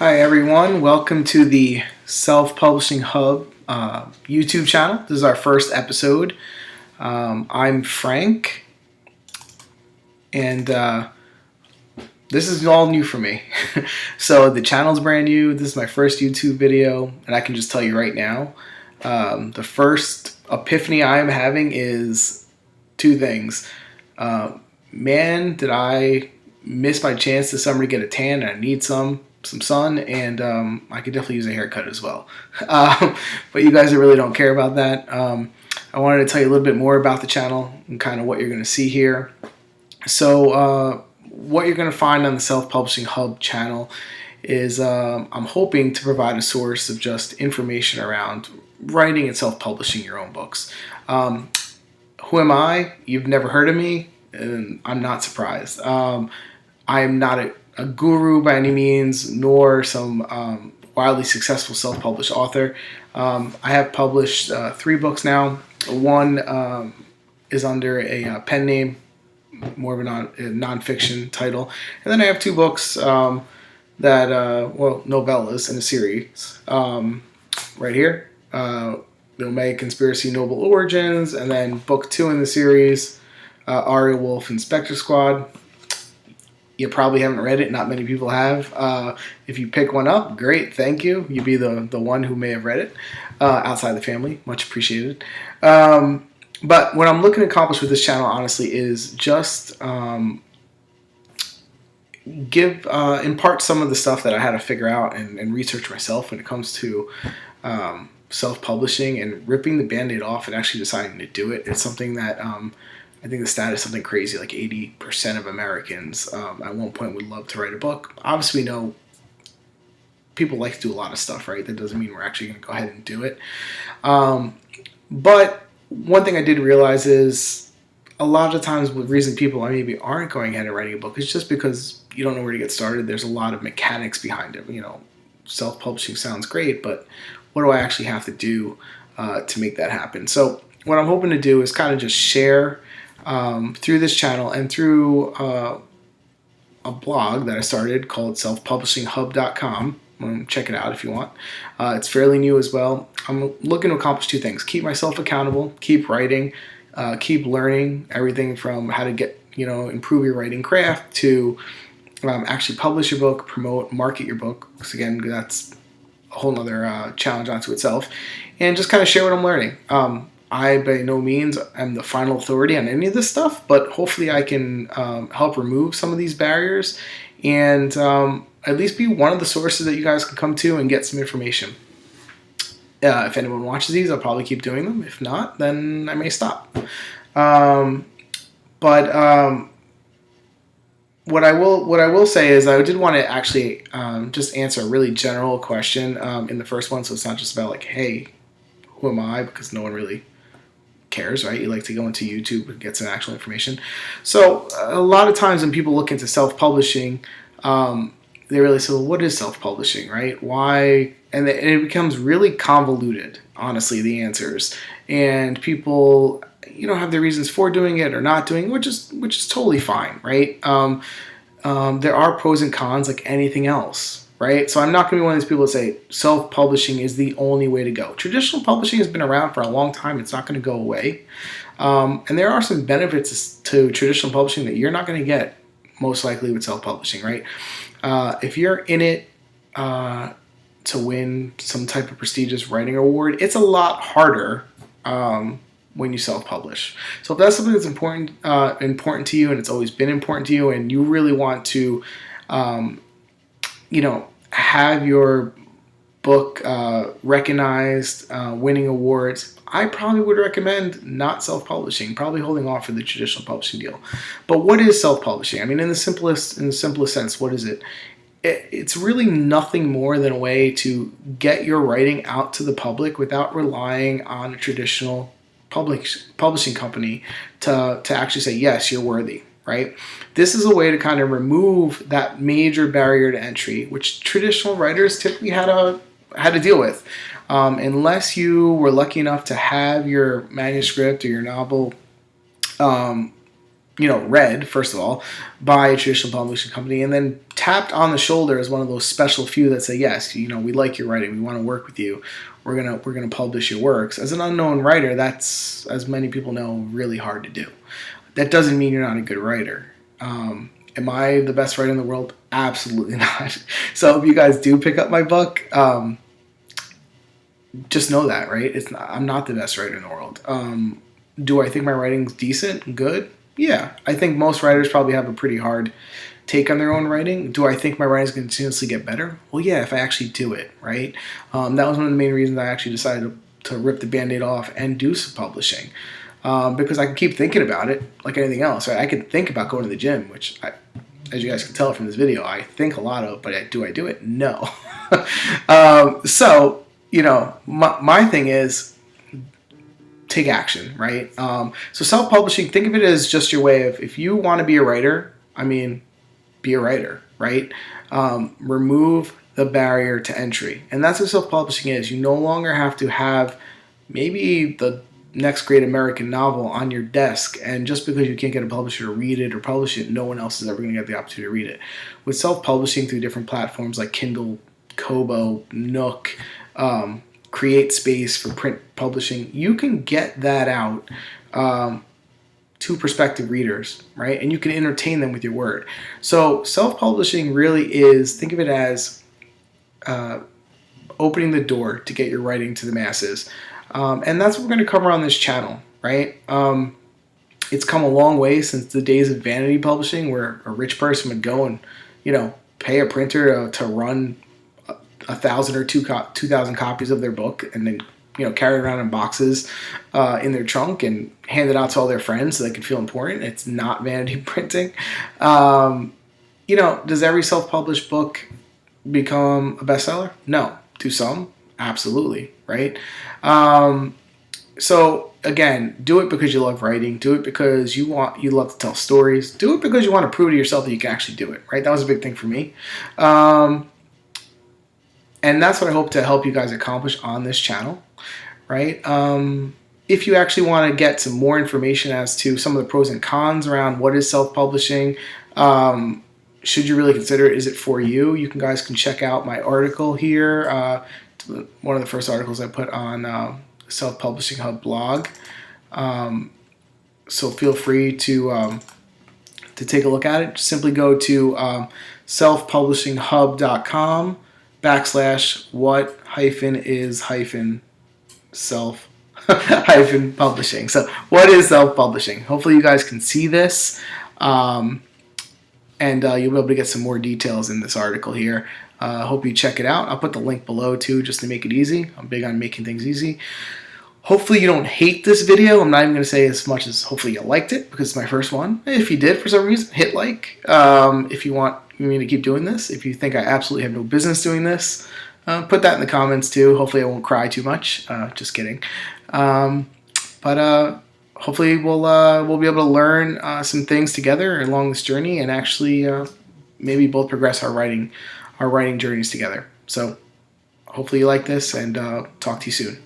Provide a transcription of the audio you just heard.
Hi everyone, welcome to the Self-Publishing Hub YouTube channel. This is our first episode. I'm Frank, and this is all new for me. So the channel's brand new. This is my first YouTube video, and I can just tell you right now, the first epiphany I'm having is two things. Man, did I miss my chance this summer to get a tan, and I need some sun, and I could definitely use a haircut as well. But you guys really don't care about that. I wanted to tell you a little bit more about the channel and kind of what you're going to see here. So what you're going to find on the Self-Publishing Hub channel is I'm hoping to provide a source of just information around writing and self-publishing your own books. Who am I? You've never heard of me, and I'm not surprised. I'm not a guru by any means, nor some wildly successful self-published author. I have published 3 books now. One is under a pen name, more of a non-fiction title. And then I have 2 books that, well, Nobel is in a series. Right here, the Omega Conspiracy Noble Origins, and then book 2 in the series, Aria, Wolff, and Spectre Squad. You probably haven't read it. Not many people have. If you pick one up, great. Thank you. You'd be the one who may have read it outside the family. Much appreciated. But what I'm looking to accomplish with this channel, honestly, is just impart some of the stuff that I had to figure out and research myself when it comes to self-publishing and ripping the Band-Aid off and actually deciding to do it. It's something that I think the stat is something crazy, like 80% of Americans at one point would love to write a book. Obviously, we know people like to do a lot of stuff, right? That doesn't mean we're actually going to go ahead and do it. But one thing I did realize is a lot of times the reason people maybe aren't going ahead and writing a book is just because you don't know where to get started. There's a lot of mechanics behind it. You know, self-publishing sounds great, but what do I actually have to do to make that happen? So what I'm hoping to do is kind of just share through this channel and through a blog that I started called SelfPublishingHub.com. Check it out if you want. It's fairly new as well. I'm looking to accomplish 2 things: keep myself accountable, keep writing, keep learning everything from how to get, improve your writing craft to actually publish your book, promote, market your book. Because again, that's a whole nother challenge onto itself, and just kind of share what I'm learning. I, by no means, am the final authority on any of this stuff, but hopefully I can help remove some of these barriers and at least be one of the sources that you guys can come to and get some information. If anyone watches these, I'll probably keep doing them. If not, then I may stop. What I will say is I did want to actually just answer a really general question in the first one, so it's not just about like, hey, who am I? Because no one really cares, right? You like to go into YouTube and get some actual information. So a lot of times when people look into self-publishing, they really say, well, what is self-publishing, right? Why? And it becomes really convoluted, honestly, the answers. And people, have their reasons for doing it or not doing it, which is totally fine, right? There are pros and cons like anything else, right? So I'm not going to be one of these people that say self-publishing is the only way to go. Traditional publishing has been around for a long time. It's not going to go away. And there are some benefits to traditional publishing that you're not going to get most likely with self-publishing, right? If you're in it to win some type of prestigious writing award, it's a lot harder when you self-publish. So if that's something that's important to you, and it's always been important to you, and you really want to have your book recognized, winning awards, I probably would recommend not self-publishing, probably holding off for the traditional publishing deal. But what is self-publishing? I mean, in the simplest sense, what is it? It's really nothing more than a way to get your writing out to the public without relying on a traditional publishing company to actually say, yes, you're worthy. Right? This is a way to kind of remove that major barrier to entry, which traditional writers typically had to deal with. Unless you were lucky enough to have your manuscript or your novel, read, first of all, by a traditional publishing company, and then tapped on the shoulder as one of those special few that say, yes, we like your writing, we want to work with you, we're gonna publish your works. As an unknown writer, that's, as many people know, really hard to do. That doesn't mean you're not a good writer. Am I the best writer in the world? Absolutely not. So if you guys do pick up my book, just know that, right? I'm not the best writer in the world. Do I think my writing's decent, good? Yeah, I think most writers probably have a pretty hard take on their own writing. Do I think my writing's going to continuously get better? Well, yeah, if I actually do it, right? That was one of the main reasons I actually decided to rip the Band-Aid off and do some publishing. Because I can keep thinking about it like anything else, right? I can think about going to the gym, which, as you guys can tell from this video, I think a lot of, but do I do it? No. So, my thing is, take action, right? So self-publishing, think of it as just your way of, if you want to be a writer, be a writer, right? Remove the barrier to entry. And that's what self-publishing is. You no longer have to have maybe the next great American novel on your desk, and just because you can't get a publisher to read it or publish it, no one else is ever going to get the opportunity to read it. With self-publishing through different platforms like Kindle, Kobo, Nook, Create Space for print publishing, you can get that out to prospective readers, right? And you can entertain them with your word. So self-publishing really is, think of it as opening the door to get your writing to the masses. And that's what we're going to cover on this channel, right? It's come a long way since the days of vanity publishing, where a rich person would go and, pay a printer to run 1,000 or 2,000 copies of their book, and then carry it around in boxes in their trunk and hand it out to all their friends so they could feel important. It's not vanity printing. Does every self-published book become a bestseller? No. To some, absolutely, right? So again, do it because you love writing. Do it because you love to tell stories. Do it because you want to prove to yourself that you can actually do it, right? That was a big thing for me. And that's what I hope to help you guys accomplish on this channel, right? If you actually want to get some more information as to some of the pros and cons around what is self-publishing, should you really consider it? Is it for you? You guys can check out my article here. One of the first articles I put on Self-Publishing Hub blog. So feel free to take a look at it. Just simply go to selfpublishinghub.com/what-is-self-publishing. So what is self-publishing? Hopefully you guys can see this. And you'll be able to get some more details in this article here. Hope you check it out. I'll put the link below too, just to make it easy. I'm big on making things easy. Hopefully you don't hate this video. I'm not even going to say as much as hopefully you liked it, because it's my first one. If you did for some reason, hit like. If you want me to keep doing this, if you think I absolutely have no business doing this, put that in the comments too. Hopefully I won't cry too much. Just kidding. But hopefully we'll be able to learn some things together along this journey, and actually maybe both progress our writing journeys together. So hopefully you like this, and talk to you soon.